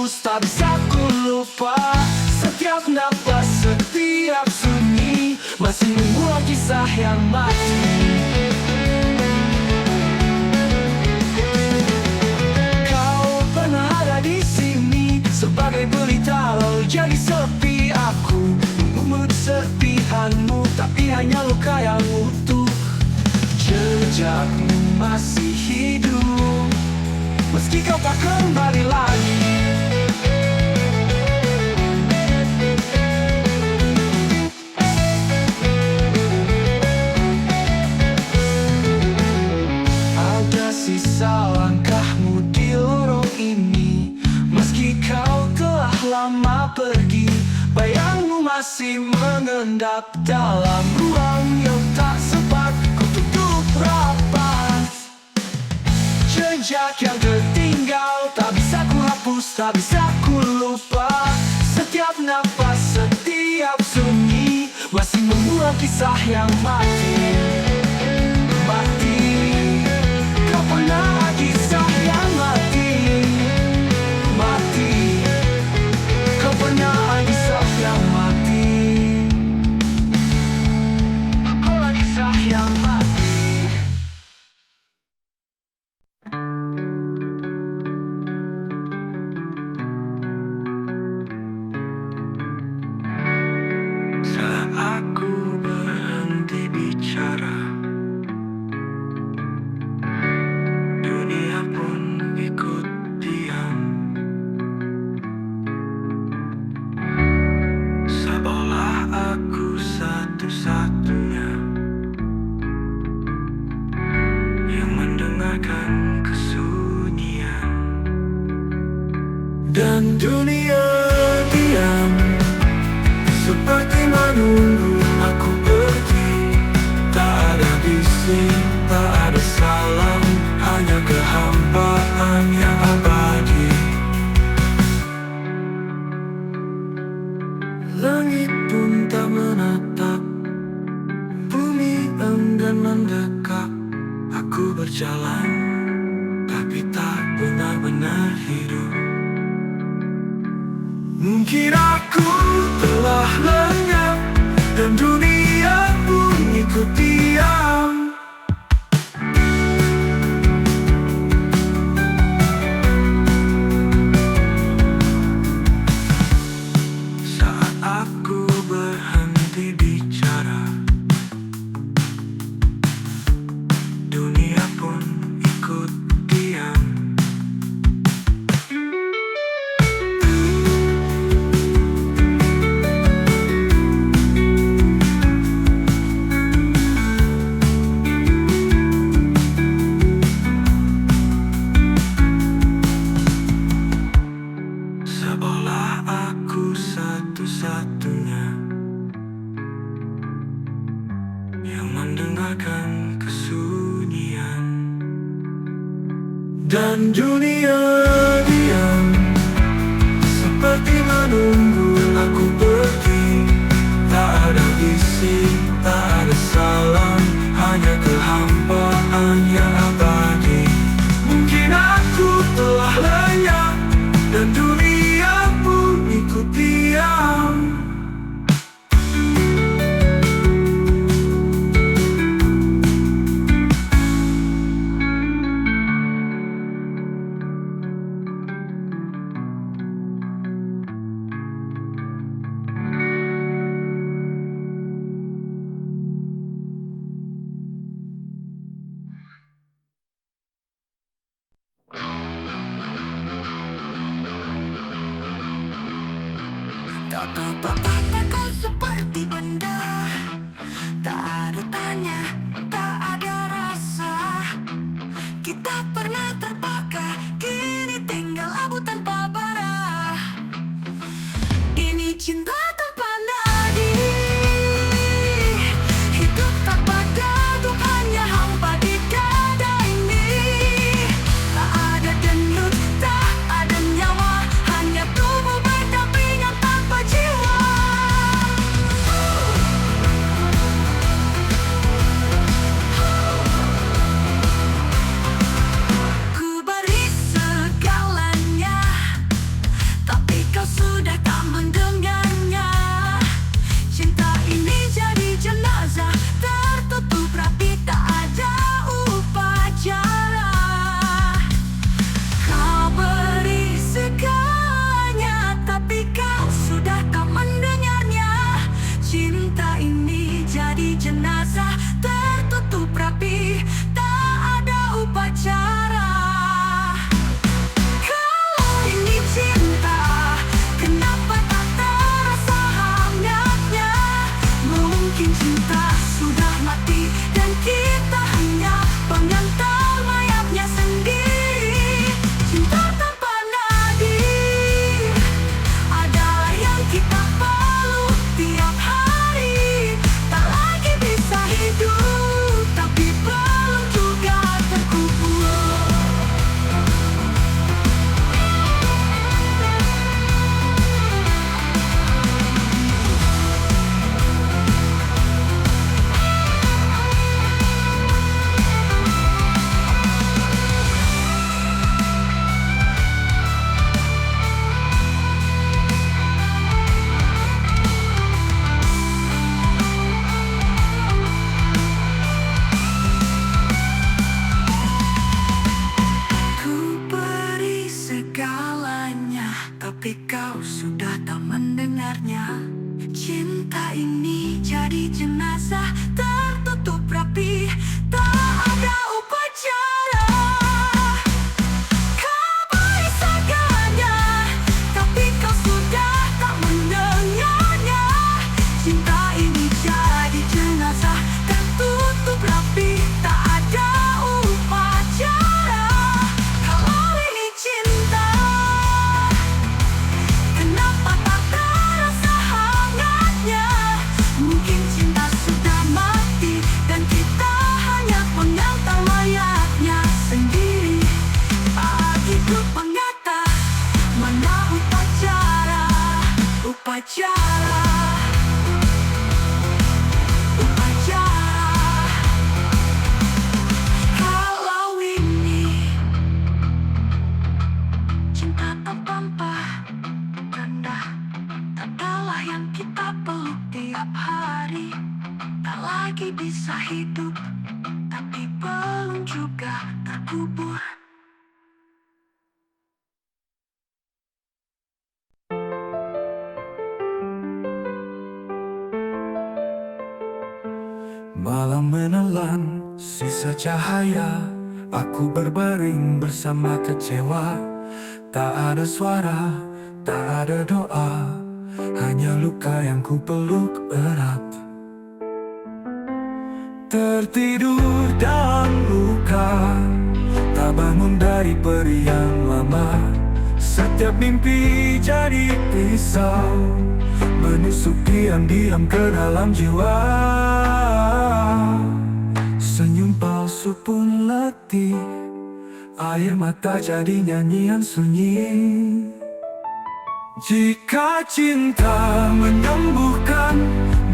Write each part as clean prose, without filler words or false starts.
hapus, tak bisa ku lupa. Setiap nafas, setiap sunyi masih membuat kisah yang mati. Kau pernah ada di sini sebagai pelita, lalu jadi sepi. Aku memungut serpihanmu, tapi hanya luka yang utuh. Jejakmu masih hidup meski kau tak kembali lagi. Ada sisa langkahmu di lorong ini, meski kau telah lama pergi. Bayangmu masih mengendap dalam ruang yang tak sempat ku tutup rapat. Jejak yang tertinggal tak bisa ku hapus, tak bisa ku lupa. Setiap nafas, setiap sunyi masih membuat kisah yang mati. Mati. Kau pernah kisah yang mati. Mati. Kau pernah kisah yang mati. Kau kisah yang mati. Saat aku berhenti bicara, dunia pun ikut diam. Seolah aku satu-satunya yang mendengarkan kesunyian. Dan dunia diam, seperti menunggu aku pergi. Tak ada bising, tak ada salam, hanya kehampaan yang abadi. Langit pun tak menatap, bumi enggan mendekat. Aku berjalan, tapi tak benar-benar hidup. Mungkin aku telah lenyap, dan dunia pun ikut diam. Saat aku berhenti bicara, dunia pun ikut diam. Seolah aku satu-satunya yang mendengarkan kesunyian. Dan dunia diam, seperti menunggu aku pergi. Tak ada bising, tak ada salam, hanya kehampaan yang abadi. Mungkin aku telah lenyap, dan dunia pun ikut diam. Tak apa-apa kau seperti benda, tak ada tanya, tak ada rasa. Kita pernah terbakar, kini tinggal abu tanpa bara. Ini cinta tanpa nadi, hidup tanpa gaduh, hanya hampa di dada ini. Tak ada denyut, tak ada nyawa, hanya tubuh berdampingan tanpa jiwa. Tapi kau sudah tak mendengarnya. Cinta ini jadi jenazah tertutup rapi, tak ada upacara. Kau berisakannya, tapi kau sudah tak mendengarnya. Cinta ini jadi jenazah tertutup rapi, tak ada upacara. Kalau ini cinta, kenapa tak terasa hangatnya? Mungkin cinta sudah mati dan kita hanya pengantar mayatnya sendiri. Hidup mengata, mana upacara, upacara, upacara. Kalau ini cinta tanpa tanda, tandalah yang kita peluk tiap hari. Tak lagi bisa hidup, tapi belum juga terkubur. Malam menelan sisa cahaya, aku berbaring bersama kecewa. Tak ada suara, tak ada doa, hanya luka yang ku peluk erat. Tertidur dalam luka, tak bangun dari peri yang lama. Setiap mimpi jadi pisau, menusuk diam-diam ke dalam jiwa. Senyum palsu pun letih, air mata jadi nyanyian sunyi. Jika cinta menyembuhkan,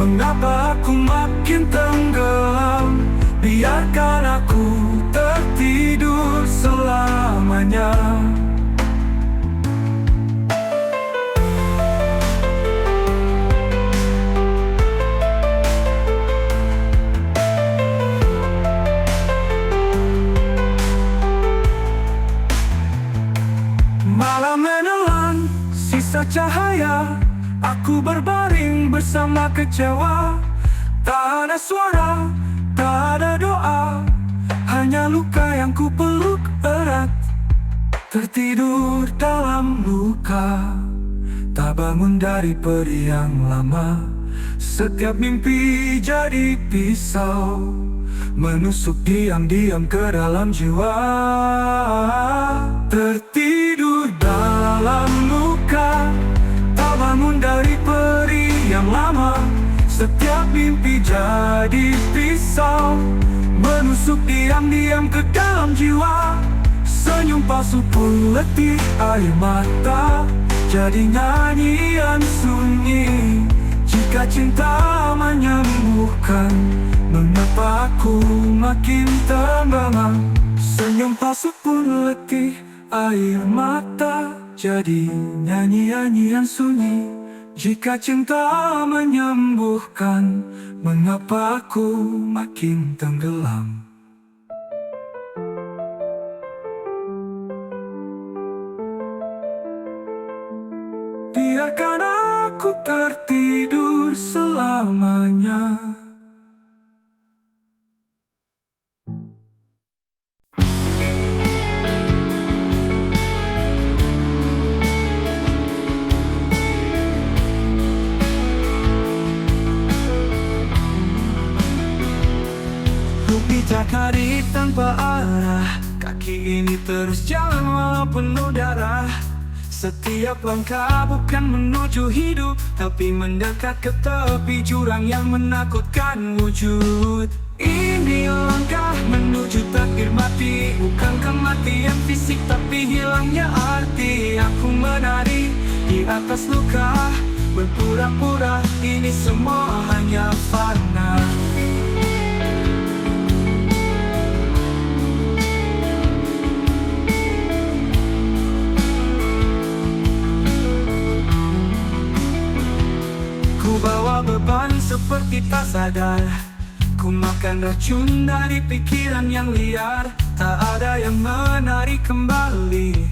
mengapa aku makin tenggelam? Biarkan aku tertidur selamanya. Malam menelan sisa cahaya, aku berbaring bersama kecewa. Tak ada suara, tak ada doa, hanya luka yang ku peluk erat. Tertidur dalam luka, tak bangun dari peri yang lama. Setiap mimpi jadi pisau, menusuk diam-diam ke dalam jiwa. Tertidur dalam luka, tak bangun dari peri yang lama. Setiap mimpi jadi pisau, menusuk diam-diam ke dalam jiwa. Senyum palsu pun letih, air mata jadi nyanyian sunyi. Jika cinta menyembuhkan, mengapa aku makin tenggelam? Senyum palsu pun letih, air mata jadi nyanyian sunyi. Jika cinta menyembuhkan, mengapa aku makin tenggelam? Biarkan aku tertidur selamanya. Rupiah kari tanpa arah, kaki ini terus jalan walau penuh darah. Setiap langkah bukan menuju hidup, tapi mendekat ke tepi jurang yang menakutkan wujud. Ini langkah menuju takdir mati, bukan kematian fisik tapi hilangnya arti. Aku menari di atas luka, berpura-pura ini semua hanya fana. Ku bawa beban seperti tak sadar, ku makan racun dari pikiran yang liar. Tak ada yang menarik kembali,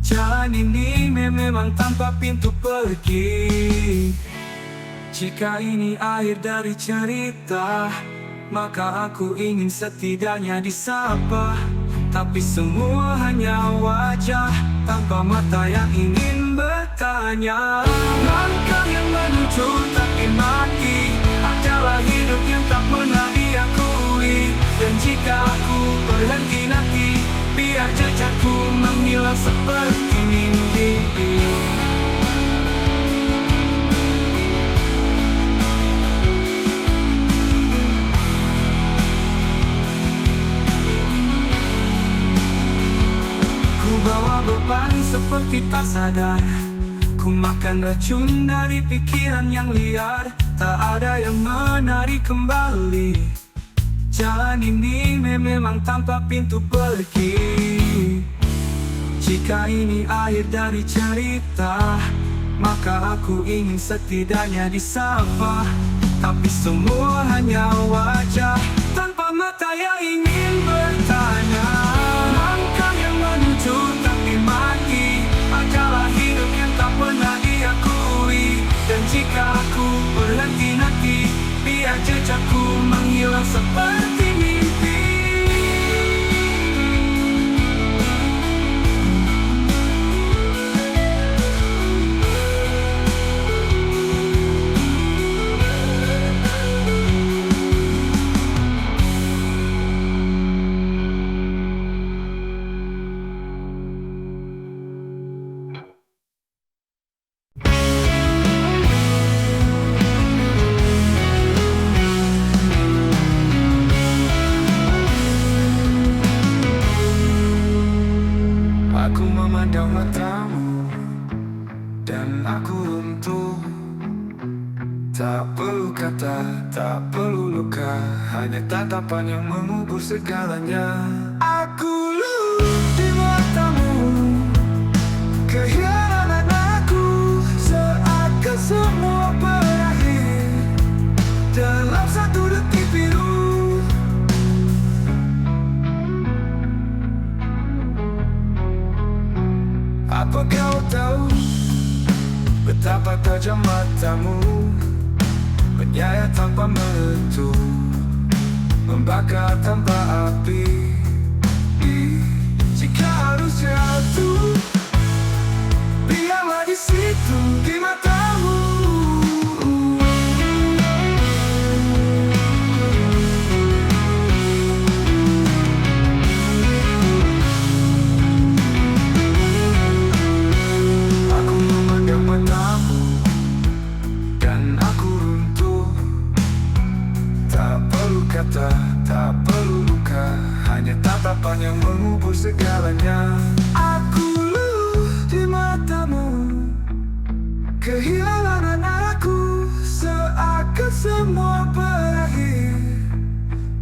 Jalan ini memang tanpa pintu pergi. Jika ini akhir dari cerita, maka aku ingin setidaknya disapa. Tapi semua hanya wajah tanpa mata yang ingin bertanya. Langkah yang menuju tapi mati adalah hidup yang tak pernah diakui. Dan jika aku berhenti nanti, biar jejakku menghilang seperti mimpi. Ku bawa beban seperti tak sadar. Ku makan racun dari pikiran yang liar. Tak ada yang menarik kembali. Jalan ini memang tanpa pintu pergi. Jika ini akhir dari cerita, maka aku ingin setidaknya disapa. Tapi semua hanya wajah tanpa mata yang ingin bertanya. Langkah yang menuju tapi mati adalah hidup yang tak pernah diakui. Dan jika aku berhenti nanti, biar jejakku menghilang seperti mimpi. Aku memandang matamu dan aku runtuh. Tak perlu kata, tak perlu luka, hanya tatapan yang mengubur segalanya. Aku luluh di matamu, kehilangan aku, seakan semua berakhir dalam satu detik biru. Apa kau tahu betapa tajam matamu, menyayat tanpa menentu, membakar tanpa api. Jika harus jatuh, biarlah di situ di matamu. Tak perlu luka, hanya tatapan yang mengubur segalanya. Aku luluh di matamu, kehilangan aku, seakan semua berakhir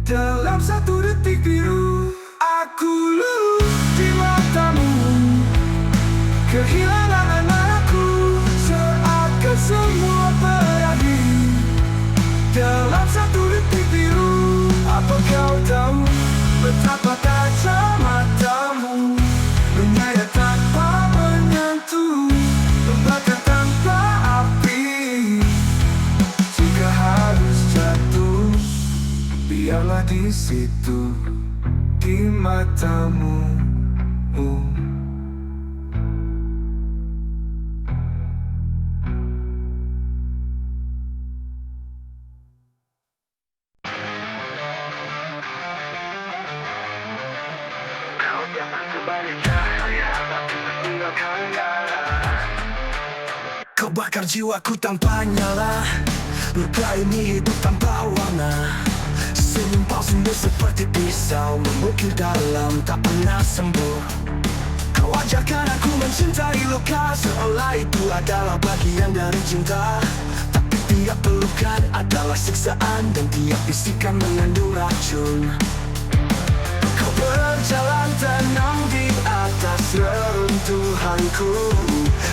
dalam satu detik biru. Aku luluh di matamu, kehilangan aku, seakan semua berakhir dalam satu detik biru. Apa kau tahu betapa tajam matamu, menyayat tanpa menyentuh, membakar tanpa api. Jika harus jatuh, biarlah di situ di matamu. Kau bakar jiwaku tanpa nyala, luka ini hidup tanpa warna. Senyum palsunya seperti pisau, memukul dalam tak pernah sembuh. Kau ajarkan aku mencintai luka, seolah itu adalah bagian dari cinta. Tapi tiap pelukan adalah siksaan, dan tiap bisikan mengandung racun. Kau berjalan tenang di atas reruntuhanku,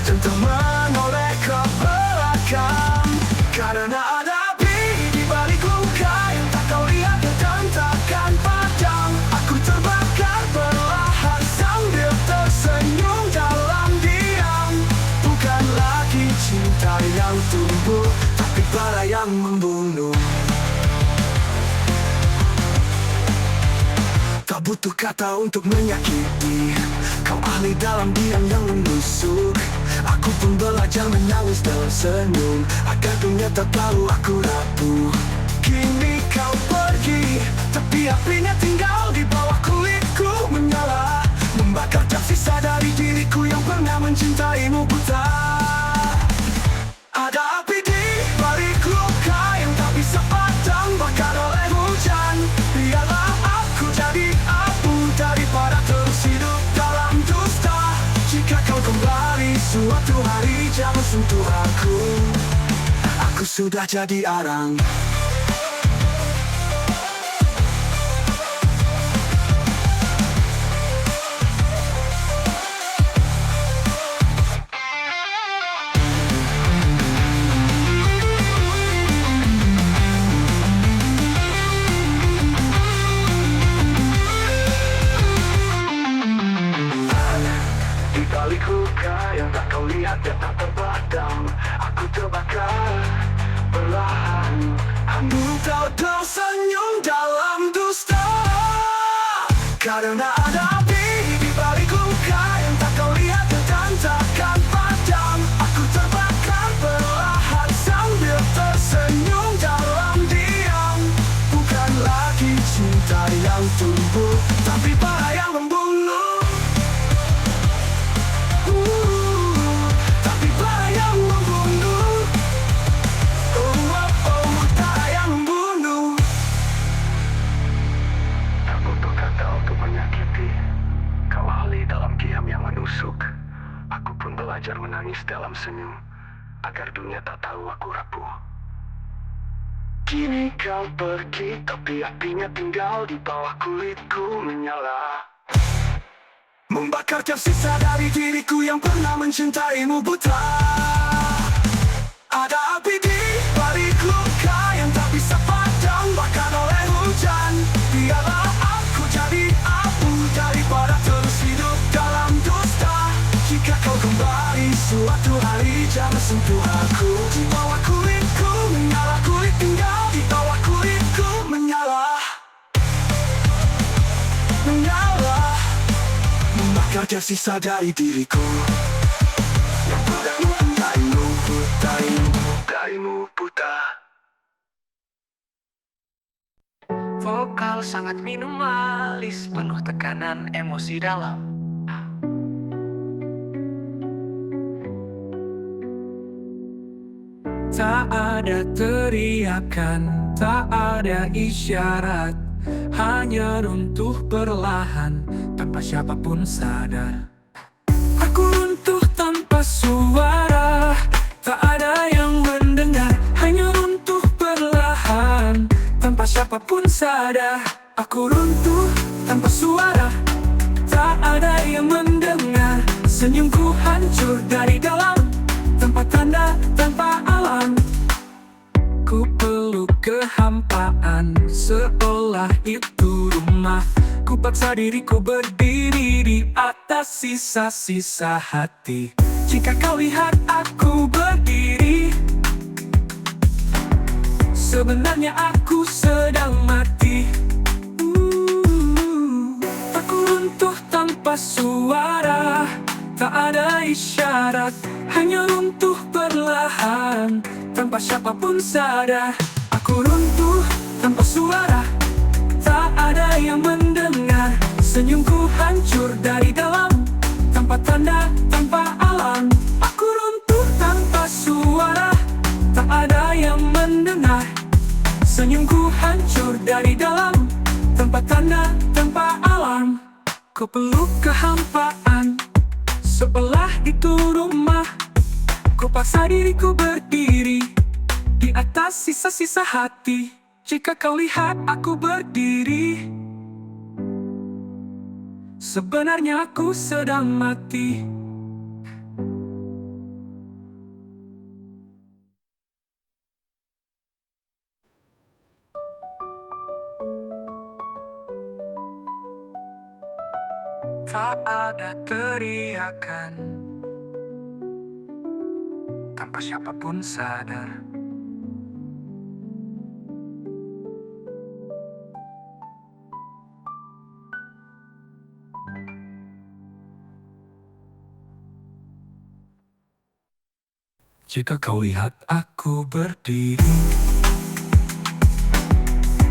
tentu menoleh ke belakang. Karena ada api di balik luka yang tak kau lihat dan takkan padam. Aku terbakar perlahan sambil tersenyum dalam yang tumbuh, tapi bara yang membunuh. Tak butuh kata untuk menyakiti, kau ahli dalam diam yang menusuk. Aku pun belajar menangis dalam senyum, agar dunia tak tahu aku rapuh. Kini kau pergi, tapi apinya tinggal di bawah kulitku menyala, membakar tersisa dari diriku yang pernah mencintaimu buta. Ada api di balik luka yang tak bisa padam, bakar oleh hujan. Biarlah aku jadi abu daripada terus hidup dalam dusta. Jika kau kembali suatu hari, jangan sentuh aku. Aku sudah jadi arang. Di balik luka yang tak kau lihat dan tak terpadam, aku terbakar perlahan. Aku tahu tersenyum dalam dusta, karena ada api di balik luka yang tak kau lihat dan takkan padam. Aku terbakar perlahan sambil tersenyum dalam diam. Bukan lagi cinta yang tumbuh, tapi bara yang membunuh. Tapi bara yang membunuh. Bara yang membunuh. Tak butuh kata untuk menyakiti, kau ahli dalam diam yang menusuk. Aku pun belajar menangis dalam senyum, agar dunia tak tahu aku rapuh. Kini kau pergi, tapi apinya tinggal di bawah kulitku menyala, membakar tersisa dari diriku yang pernah mencintaimu buta. Ada api di balik luka yang tak bisa padam, bakar oleh hujan. Biarlah aku jadi abu daripada terus hidup dalam dusta. Jika kau kembali suatu hari, jangan sentuh aku. Di bawah kulitku menyala, kulit tinggal di bawah kulitku menyala, menyala, membakar tersisa dari diriku yang darimu buta. Vokal sangat minimalis, penuh tekanan emosi dalam. Tak ada teriakan, tak ada isyarat, hanya runtuh perlahan tanpa siapapun sadar. Aku runtuh tanpa suara, tak ada yang mendengar, hanya runtuh perlahan tanpa siapapun sadar. Aku runtuh tanpa suara, tak ada yang mendengar, senyumku hancur dari dalam, tanpa tanda, tanpa alam. Ku peluk kehampaan, seolah itu rumah. Ku paksa diriku berdiri di atas sisa-sisa hati. Jika kau lihat aku berdiri, sebenarnya aku sedang mati. Aku runtuh tanpa suara, tak ada isyarat, hanya runtuh perlahan tanpa siapapun sadar. Aku runtuh tanpa suara, tak ada yang mendengar, senyumku hancur dari dalam, tanpa tanda, tanpa alam. Aku runtuh tanpa suara, tak ada yang mendengar, senyumku hancur dari dalam, tanpa tanda, tanpa alam. Ku peluk kehampaan, sebelah itu rumah. Ku paksa diriku berdiri di atas sisa-sisa hati. Jika kau lihat aku berdiri, sebenarnya aku sedang mati. Tak ada teriakan, tanpa siapapun sadar. Jika kau lihat aku berdiri,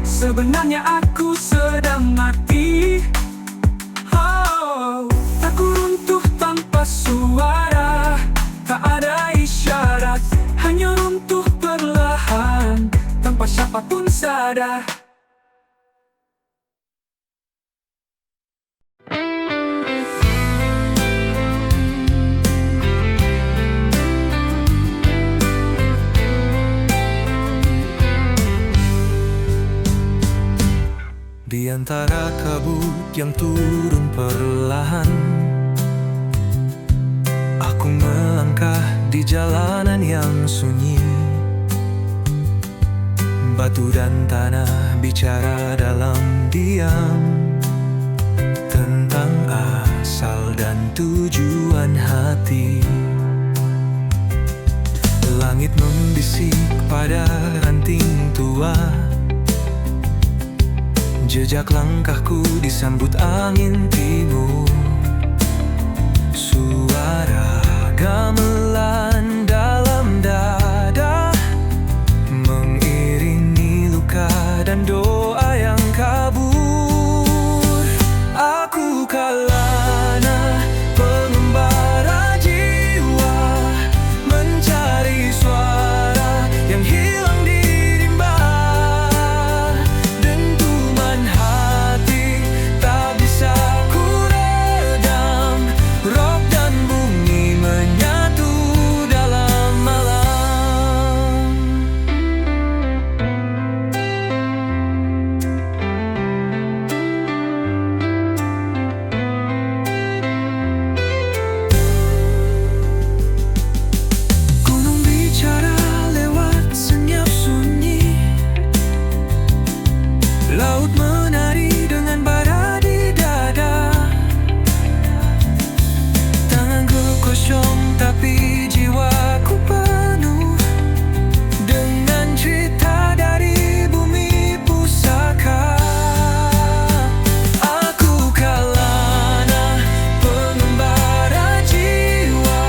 sebenarnya aku sedang mati. Oh, aku runtuh tanpa suara, tak ada isyarat, hanya runtuh perlahan, tanpa siapapun sadar. Di antara kabut yang turun perlahan, aku melangkah di jalanan yang sunyi. Batu dan tanah bicara dalam diam tentang asal dan tujuan hati. Langit membisik pada ranting tua, jejak langkahku disambut angin timur. Suara gamelan dalam dada mengiringi luka dan doa yang kabur. Aku kalana, pengembara jiwa, mencari suara yang hilang di rimba. Dentuman hati tak bisa ku redam, roh dan bumi menyatu dalam malam. Gunung bicara lewat senyap sunyi, laut menari dengan bara di dada. Tanganku kosong tapi jiwaku penuh dengan cerita dari bumi pusaka. Aku kalana, pengembara jiwa,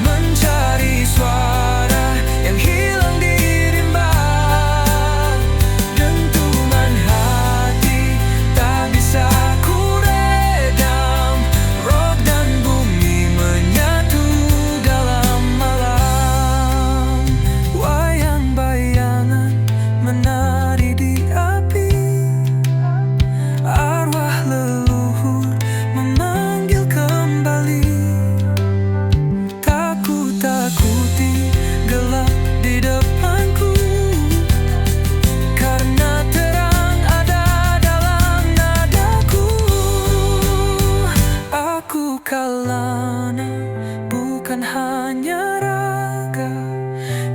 mencari suara yang hilang di rimba. Dentuman hati tak bisa ku redam, roh dan bumi menyatu dalam malam. Wayang bayangan menari di api, arwah leluhur memanggil kembali. Tak ku takuti gelap di depanku, karena terang ada dalam nadaku. Aku kalana, bukan hanya raga,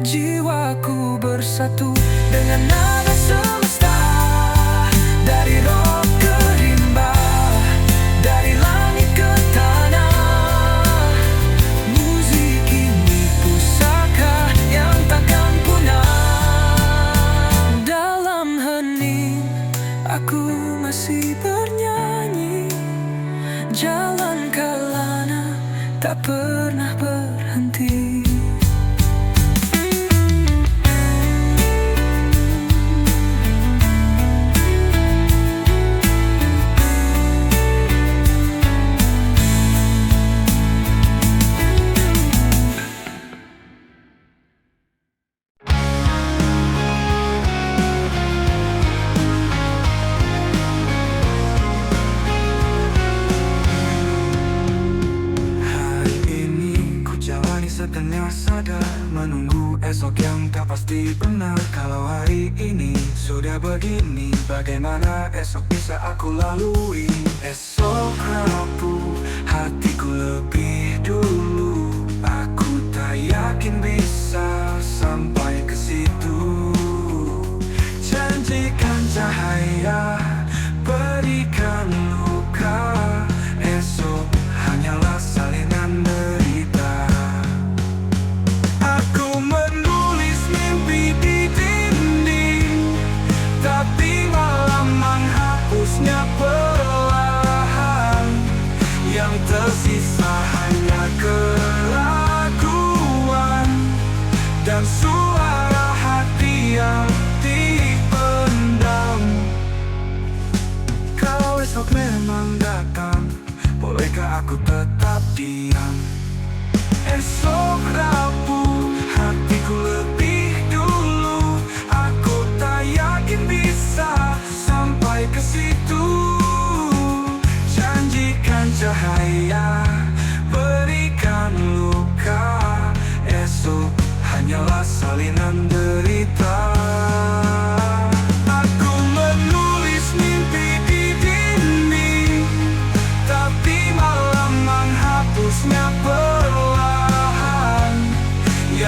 jiwaku bersatu dengan nada semesta. Dari roh ke rimba, dari langit ke tanah, musik ini pusaka yang takkan punah. Dalam hening aku masih bernyanyi, jalan kalana tak pernah berhenti. Hari ini ku jalani setengah sadar, menunggu esok yang tak pasti benar. Kalau hari ini sudah begini, bagaimana esok bisa aku lalui? Esok rapuh hatiku lebih dulu, aku tak yakin bisa sampai ke situ. Janjikan cahaya, berikan luka, esok hanyalah salinan derita. Aku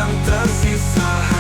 yang tersisa.